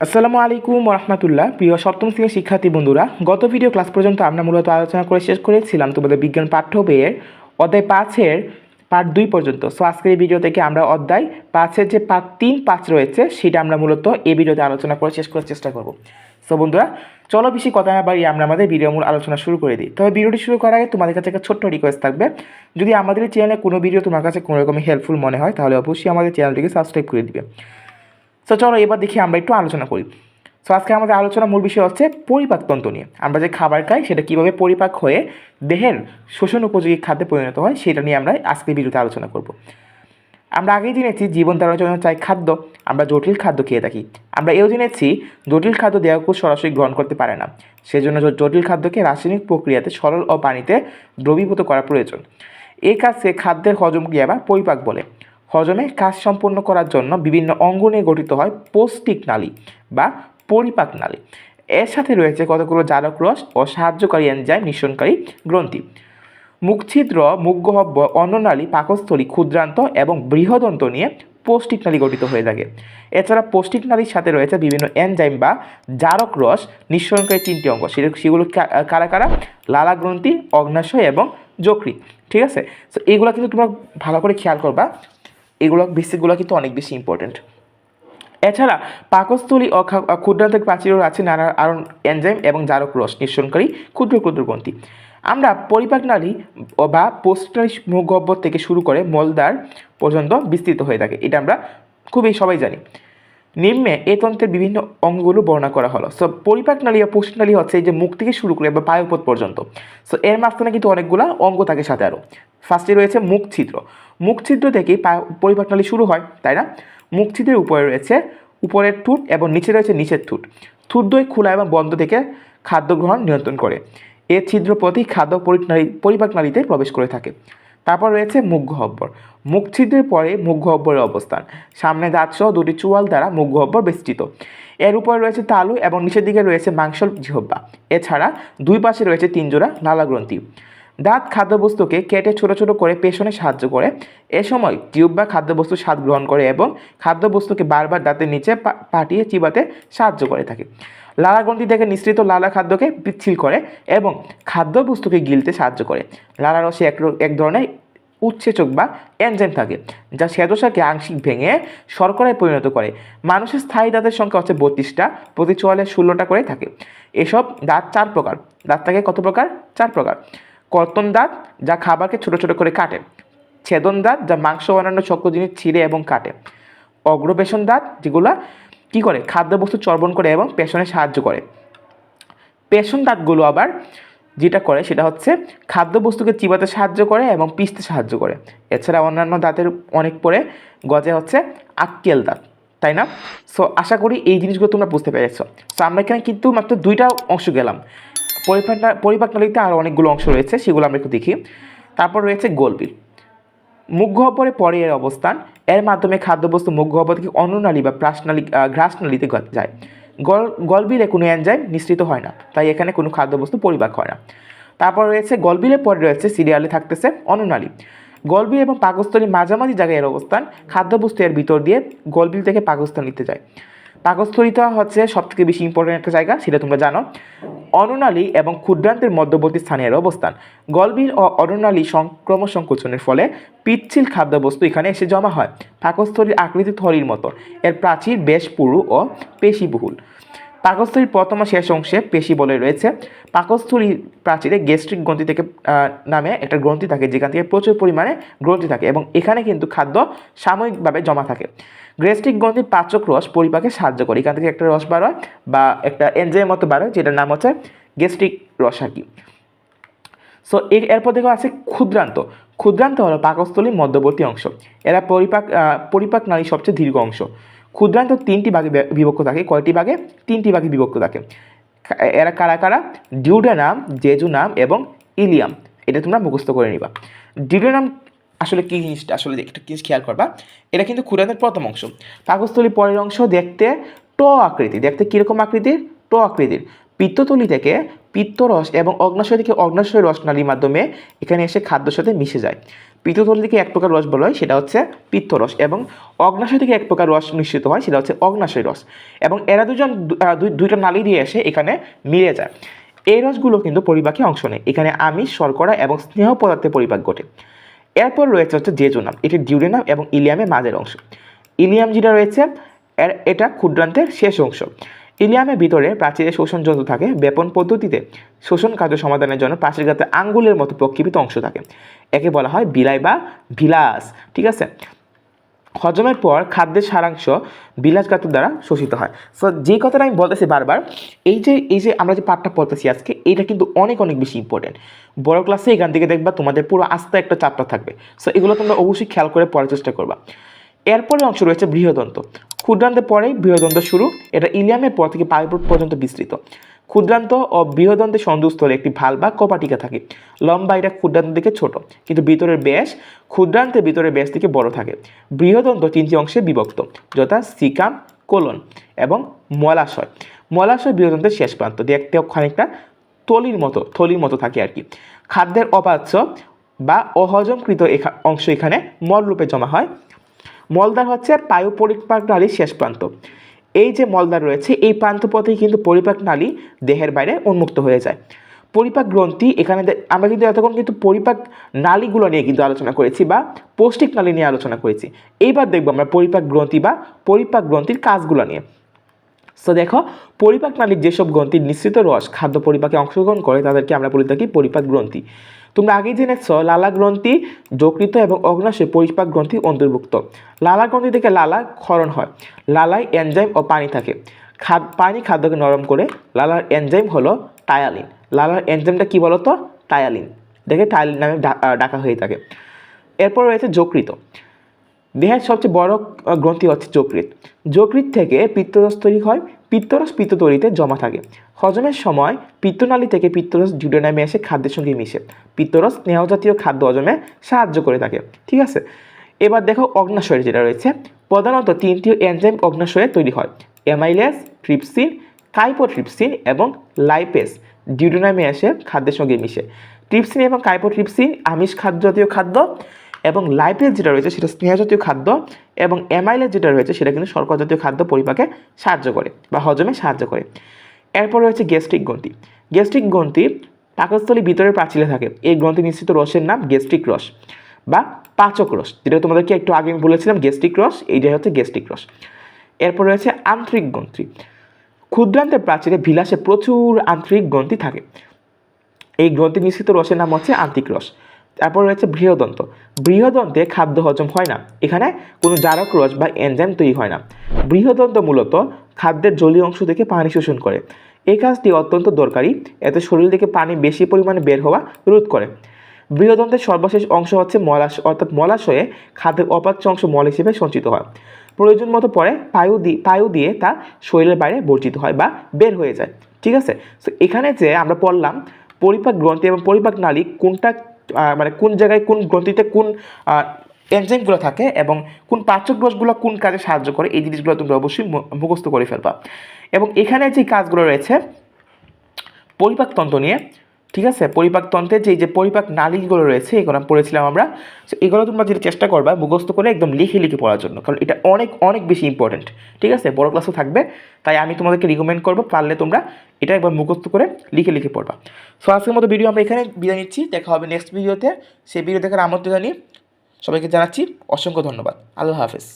আসসালামু আলাইকুম রহমতুল্লাহ। প্রিয় সপ্তম শ্রেণীর শিক্ষার্থী বন্ধুরা, গত ভিডিও ক্লাস পর্যন্ত আমরা মূলত আলোচনা করে শেষ করেছিলাম তোমাদের বিজ্ঞান পাঠ্য বইয়ের অধ্যায় 5-এর পার্ট 2 পর্যন্ত। সো আজকের এই ভিডিও থেকে আমরা অধ্যায় 5-এর যে পার্ট 3-5 রয়েছে সেটা আমরা মূলত এই ভিডিওতে আলোচনা করে শেষ করার চেষ্টা করব। সো বন্ধুরা, চলো বেশি কথা না বাড়িয়ে আমরা আমাদের ভিডিও মূল আলোচনা শুরু করে দিই। তবে ভিডিওটি শুরু করার আগে তোমাদের কাছে একটা ছোট্ট রিকোয়েস্ট থাকবে, যদি আমাদের চ্যানেলে কোনো ভিডিও তোমার কাছে কোনো রকম হেল্পফুল মনে হয় তাহলে অবশ্যই আমাদের চ্যানেলটিকে সাবস্ক্রাইব করে দিবে। সো চলো এবার দেখি আমরা একটু আলোচনা করি। সো আজকে আমাদের আলোচনার মূল বিষয় হচ্ছে পরিপাকতন্ত্র নিয়ে। আমরা যে খাবার খাই সেটা কীভাবে পরিপাক হয়ে দেহের শোষণ উপযোগী খাদ্যে পরিণত হয় সেটা নিয়ে আমরা আজকের ভিডিওতে আলোচনা করব। আমরা আগেই জেনেছি জীবন ধারণের জন্য চাই খাদ্য, আমরা জটিল খাদ্য খেয়ে থাকি। আমরা এও জেনেছি জটিল খাদ্য দেহকোষ সরাসরি গ্রহণ করতে পারে না, সেজন্য জটিল খাদ্যকে রাসায়নিক প্রক্রিয়াতে সরল ও পানিতে দ্রবীভূত করা প্রয়োজন। এই কাজকে খাদ্যের হজম ক্রিয়া বা পরিপাক বলে। হজমে কাজ সম্পন্ন করার জন্য বিভিন্ন অঙ্গ নিয়ে গঠিত হয় পৌষ্টিক নালী বা পরিপাক নালী। এর সাথে রয়েছে কতগুলো জারক রস ও সাহায্যকারী এনজাইম নিঃসরণকারী গ্রন্থি। মুখছিদ্র, মুখগহ্বর, অন্ননালী, পাকস্থলী, ক্ষুদ্রান্ত এবং বৃহদন্ত নিয়ে পৌষ্টিক নালী গঠিত হয়ে থাকে। এছাড়া পৌষ্টিক নালীর সাথে রয়েছে বিভিন্ন এনজাইম বা জারক রস নিঃসরণকারী 3টি অঙ্গ। সেগুলো কারা কারা? লালা গ্রন্থি, অগ্নাশয় এবং যকৃৎ। ঠিক আছে, তো এইগুলো কিন্তু তোমরা ভালো করে খেয়াল করবা, এগুলো বেসিকগুলো কিন্তু অনেক বেশি ইম্পর্টেন্ট। এছাড়া পাকস্থলী ও ক্ষুদ্রান্তের প্রাচীরেও আছে নানা আরও এনজাইম এবং জারক রস নিঃসরণকারী ক্ষুদ্র ক্ষুদ্র গ্রন্থি। আমরা পরিপাক নালী বা পোস্টনালী মুখগহ্বর থেকে শুরু করে মলদ্বার পর্যন্ত বিস্তৃত হয়ে থাকে, এটা আমরা খুবই সবাই জানি। নিম্নে এই তন্ত্রের বিভিন্ন অঙ্গগুলো বর্ণনা করা হলো। সো পরিপাক নালী বা পোস্টনালী হচ্ছে এই যে মুখ থেকে শুরু করে বা পায়ুপথ পর্যন্ত। সো এর মাঝখানে কিন্তু অনেকগুলো অঙ্গ থাকে সাথে আরও। ফার্স্টে রয়েছে মুখ ছিদ্র। মুখ ছিদ্র থেকেই পরিপাক নালী শুরু হয়, তাই না? মুখ ছিদ্রের উপরে রয়েছে উপরের ঠোঁট এবং নিচে রয়েছে নিচের ঠোঁট। ঠোঁটদ্বয় খোলা এবং বন্ধ থেকে খাদ্য গ্রহণ নিয়ন্ত্রণ করে। এর ছিদ্র প্রতি খাদ্য পরিপাক নালীতে প্রবেশ করে থাকে। তারপর রয়েছে মুখগহ্বর। মুখ ছিদ্রের পরে মুখগহ্বরের অবস্থান। সামনে দাঁতসহ দুটি চোয়াল দ্বারা মুখগহ্বর বেষ্টিত। এর উপরে রয়েছে তালু এবং নিচের দিকে রয়েছে মাংসল জিহ্বা। এছাড়া দুই পাশে রয়েছে 3 জোড়া লালা গ্রন্থি। দাঁত খাদ্যবস্তুকে কেটে ছোট ছোট করে পেষণে সাহায্য করে। এ সময় টিউব বা খাদ্যবস্তুর স্বাদ গ্রহণ করে এবং খাদ্যবস্তুকে বারবার দাঁতের নিচে পাঠিয়ে চিবাতে সাহায্য করে থাকে। লালা গ্রন্থি থেকে নিঃসৃত লালা খাদ্যকে পিচ্ছিল করে এবং খাদ্যবস্তুকে গিলতে সাহায্য করে। লালা রসে এক ধরনের উৎসেচক বা এনজাইম থাকে যা শ্বেতসারকে আংশিক ভেঙে শর্করায় পরিণত করে। মানুষের স্থায়ী দাঁতের সংখ্যা হচ্ছে 32টা, প্রতি চোয়ালে 16টা করে থাকে। এসব দাঁত 4 প্রকার। দাঁত থাকে কত প্রকার? 4 প্রকার। কর্তন দাঁত, যা খাবারকে ছোট ছোট করে কাটে। ছেদন দাঁত, যা মাংস অন্যান্য শক্ত জিনিস ছিঁড়ে এবং কাটে। অগ্রপেশন দাঁত, যেগুলা কি করে? খাদ্যবস্তু চর্বণ করে এবং পেষণে সাহায্য করে। পেষণ দাঁতগুলো আবার যেটা করে সেটা হচ্ছে খাদ্যবস্তুকে চিবাতে সাহায্য করে এবং পিষতে সাহায্য করে। এছাড়া অন্যান্য দাঁতের অনেক পরে গজে হচ্ছে আক্কেল দাঁত, তাই না? সো আশা করি এই জিনিসগুলো তোমরা বুঝতে পেরেছো। সো আমরা এখানে কিন্তু মাত্র 2টা অংশ গেলাম। পরিপাক নালীতে আরও অনেকগুলো অংশ রয়েছে, সেগুলো আমরা একটু দেখি। তারপর রয়েছে গলবিল। মুখগহ্বরে পরে এর অবস্থান। এর মাধ্যমে খাদ্যবস্তু মুখগহ্বর থেকে অন্ননালী বা ঘ্রাসনালীতে যায়। গলবিলে কোনো এনজাইম নিঃসৃত হয় না, তাই এখানে কোনো খাদ্যবস্তু পরিপাক হয় না। তারপর রয়েছে গলবিলের পরে রয়েছে সিরিয়ালে থাকতেছে অন্ননালী। গলবিল এবং পাকস্থলীর মাঝামাঝি জায়গায় এর অবস্থান। খাদ্যবস্তু এর ভিতর দিয়ে গলবিল থেকে পাকস্থলীতে যায়। পাকস্থলীটা হচ্ছে সবথেকে বেশি ইম্পর্টেন্ট একটা জায়গা, সেটা তোমরা জানো। অন্ননালী এবং ক্ষুদ্রান্তের মধ্যবর্তী স্থানের অবস্থান। গলবিল ও অন্ননালী সংকোচনের ফলে পিচ্ছিল খাদ্যবস্তু এখানে এসে জমা হয়। পাকস্থলীর আকৃতি থলির মতো। এর প্রাচীর বেশ পুরু ও পেশিবহুল। পাকস্থলীর প্রথম ও শেষ অংশে পেশি বলে রয়েছে। পাকস্থলীর প্রাচীরে গ্যাস্ট্রিক গ্রন্থি থেকে নামে একটা গ্রন্থি থাকে, যেখান থেকে প্রচুর পরিমাণে গ্রন্থি থাকে এবং এখানে কিন্তু খাদ্য সাময়িকভাবে জমা থাকে। গ্যাস্ট্রিক গ্রন্থির পাচক রস পরিপাকে সাহায্য করে। এখান থেকে একটা রস বার হয় বা একটা এনজাইমের মতো বার হয়, যেটার নাম হচ্ছে গ্যাস্ট্রিক রস আর কি। সো এরপর দেখো আছে ক্ষুদ্রান্ত। ক্ষুদ্রান্ত হলো পাকস্থলীর মধ্যবর্তী অংশ। এরা পরিপাক নালীর সবচেয়ে দীর্ঘ অংশ। ক্ষুদ্রান্ত 3টি ভাগে বিভক্ত থাকে। কয়টি ভাগে? 3টি ভাগে বিভক্ত থাকে। এরা কারা কারা? ডিউডেনাম, জেজুনাম এবং ইলিয়াম। এটা তোমরা মুখস্থ করে নিবা। ডিউডেনাম আসলে কি জিনিসটা, আসলে একটা জিনিস খেয়াল করবা, এটা কিন্তু ক্ষুদ্রান্তের প্রথম অংশ। পাকস্থলীর পরের অংশ দেখতে ট আকৃতি। দেখতে কীরকম আকৃতির? ট আকৃতির। পিত্তথলি থেকে পিত্তরস এবং অগ্নাশয় থেকে অগ্নাশয় রসনালীর মাধ্যমে এখানে এসে খাদ্যের সাথে মিশে যায়। পিত্তথলি থেকে এক প্রকার রস বলা হয়, সেটা হচ্ছে পিত্তরস, এবং অগ্নাশয় থেকে এক প্রকার রস নিঃসৃত হয়, সেটা হচ্ছে অগ্নাশয় রস, এবং এরা দুইটা নালী দিয়ে এসে এখানে মিলে যায়। এই রসগুলো কিন্তু পরিপাকে অংশ নেয়। এখানে আমিষ, শর্করা এবং স্নেহ পদার্থের পরিপাক ঘটে। এরপর রয়েছে হচ্ছে জেজুনাম, এটি ডিউডেনাম এবং ইলিয়ামের মাঝের অংশ। ইলিয়াম যেটা রয়েছে এটা ক্ষুদ্রান্তের শেষ অংশ। ইলিয়ামের ভিতরে প্রাচীরের শোষণ যন্ত্র থাকে। ব্যাপন পদ্ধতিতে শোষণ কার্য সমাধানের জন্য প্রাচীরগাতে আঙ্গুলের মতো প্রক্ষেপিত অংশ থাকে, একে বলা হয় বিলাই বা ভিলাস। ঠিক আছে, হজমের পর খাদ্যের সারাংশ বিলাসগাত্র দ্বারা শোষিত হয়। সো যে কথাটা আমি বলতেছি বারবার, এই যে আমরা যে পাঠটা পড়তেছি আজকে, এইটা কিন্তু অনেক অনেক বেশি ইম্পর্টেন্ট। বড় ক্লাসে এখান থেকে দেখবা তোমাদের পুরো আস্তে একটা চ্যাপ্টার থাকবে। সো এগুলো তোমরা অবশ্যই খেয়াল করে পড়ার চেষ্টা করবা। এরপরে অংশ রয়েছে বৃহদন্ত। ক্ষুদ্রান্তের পরেই বৃহদন্ত শুরু। এটা ইলিয়ামের পর থেকে পাইপ পর্যন্ত বিস্তৃত। ক্ষুদ্রান্ত ও বৃহদন্তের সংযোগস্থলে একটি ভাল বা কপাটিকা থাকে। লম্বা এটা ক্ষুদ্রান্তের দিকে ছোট, কিন্তু ভিতরের ব্যাস ক্ষুদ্রান্তের ভিতরের ব্যাস থেকে বড় থাকে। বৃহদন্ত তিনটি অংশে বিভক্ত, যথা সিকাম, কোলন এবং মলাশয়। মলাশয় বৃহদন্তের শেষ প্রান্ত, দেখতে খানিকটা থলির মতো থাকে আর কি। খাদ্যের অপাচ্য বা অহজমকৃত অংশ এখানে মলরূপে জমা হয়। মলদ্বার হচ্ছে পায়ু পরিপাক নালীর শেষ প্রান্ত। এই যে মলদ্বার রয়েছে, এই প্রান্ত পথেই কিন্তু পরিপাক নালী দেহের বাইরে উন্মুক্ত হয়ে যায়। পরিপাক গ্রন্থি, এখানে আমরা কিন্তু এতক্ষণ কিন্তু পরিপাক নালীগুলো নিয়ে কিন্তু আলোচনা করেছি, বা পৌষ্টিক নালী নিয়ে আলোচনা করেছি। এইবার দেখবো আমরা পরিপাক গ্রন্থি বা পরিপাক গ্রন্থির কাজগুলো নিয়ে। সো দেখো, পরিপাক নালীর যেসব গ্রন্থির নিঃসৃত রস খাদ্য পরিপাকে অংশগ্রহণ করে তাদেরকে আমরা বলে থাকি পরিপাক গ্রন্থি। তোমরা আগেই জেনেছ লালা গ্রন্থি, যকৃত এবং অগ্নাশয় পরিপাক গ্রন্থি অন্তর্ভুক্ত। লালা গ্রন্থি থেকে লালা ক্ষরণ হয়। লালায় এনজাইম ও পানি থাকে। পানি খাদ্যকে নরম করে। লালার এনজাইম হলো টায়ালিন। লালার এনজাইমটা কি বলতো? টায়ালিন। দেখে টায়ালিন নামে ডাকা হয়ে থাকে। এরপর রয়েছে যকৃত। দেহের সবচেয়ে বড় গ্রন্থি হচ্ছে যকৃৎ। যকৃৎ থেকে পিত্তরস তৈরি হয়। পিত্তরস পিত্তথলিতে জমা থাকে। হজমের সময় পিত্তনালী থেকে পিত্তরস ডিউডেনামে এসে খাদ্যের সঙ্গে মিশে। পিত্তরস স্নেহজাতীয় খাদ্য হজমে সাহায্য করে থাকে। ঠিক আছে, এবার দেখো অগ্নাশয় যেটা রয়েছে, প্রধানত তিনটি এনজাইম অগ্নাশয়ে তৈরি হয়: অ্যামাইলেজ, ট্রিপসিন, কাইপোট্রিপসিন এবং লাইপেজ ডিউডেনামে এসে খাদ্যের সঙ্গে মিশে। ট্রিপসিন এবং কাইপোট্রিপসিন আমিষ জাতীয় খাদ্য, এবং লাইপেজ যেটা রয়েছে সেটা স্নেহজাতীয় খাদ্য, এবং অ্যামাইলেজ যেটা রয়েছে সেটা কিন্তু শর্করা জাতীয় খাদ্য পরিপাকে সাহায্য করে বা হজমে সাহায্য করে। এরপর রয়েছে গ্যাস্ট্রিক গ্রন্থি। গ্যাস্ট্রিক গ্রন্থি পাকস্থলীর ভিতরের প্রাচীরে থাকে। এই গ্রন্থি নিঃসৃত রসের নাম গ্যাস্ট্রিক রস বা পাচক রস, যেটা তোমাদেরকে একটু আগে আমি বলেছিলাম গ্যাস্ট্রিক রস, এইটাই হচ্ছে গ্যাস্ট্রিক রস। এরপর রয়েছে আন্তরিক গ্রন্থি। ক্ষুদ্রান্তের প্রাচীরে ভিলাসে প্রচুর আন্তরিক গ্রন্থি থাকে। এই গ্রন্থি নিঃসৃত রসের নাম হচ্ছে আন্তরিক রস। তারপর রয়েছে বৃহদন্ত। বৃহদন্তে খাদ্য হজম হয় না। এখানে কোনো জারক রস বা এনজাইম তৈরি হয় না। বৃহদন্ত মূলত খাদ্যের জলীয় অংশ থেকে পানি শোষণ করে। এই কাজটি অত্যন্ত দরকারি, এতে শরীর থেকে পানি বেশি পরিমাণে বের হওয়া রোধ করে। বৃহদন্তের সর্বশেষ অংশ হচ্ছে মলাশয়, অর্থাৎ মলাশয়ে খাদ্যের অপাচ্য অংশ মল হিসেবে সঞ্চিত হয়। প্রয়োজন মতো পরে পায়ু দিয়ে তা শরীরের বাইরে বর্জিত হয় বা বের হয়ে যায়। ঠিক আছে, তো এখানে যে আমরা পড়লাম পরিপাক গ্রন্থি এবং পরিপাক নালী কোনটা, মানে কোন জায়গায় কোন গ্রন্থিতে কোন এনজাইমগুলো থাকে এবং কোন পাচক রসগুলো কোন কাজে সাহায্য করে, এই জিনিসগুলো তোমরা অবশ্যই মুখস্থ করে ফেলবা। এবং এখানে যে কাজগুলো রয়েছে পরিপাকতন্ত্র নিয়ে, ঠিক আছে, পরিপাকতন্ত্রের যে পরিপাক নালীগুলো রয়েছে এগুলো পড়েছিলাম আমরা। সো এগুলো তোমরা যেটা চেষ্টা করবা মুখস্থ করে একদম লিখে লিখে পড়ার জন্য, কারণ এটা অনেক অনেক বেশি ইম্পর্টেন্ট। ঠিক আছে, বড় ক্লাসও থাকবে, তাই আমি তোমাদেরকে রিকমেন্ড করবো পারলে তোমরা এটা একবার মুখস্থ করে লিখে লিখে পড়বা। সো আজকের মতো ভিডিও আমরা এখানে বিদায় নিচ্ছি। দেখা হবে নেক্সট ভিডিওতে। সেই ভিডিও দেখার আমন্ত্রণ জানিয়ে সবাইকে জানাচ্ছি অসংখ্য ধন্যবাদ। আল্লাহ হাফেজ।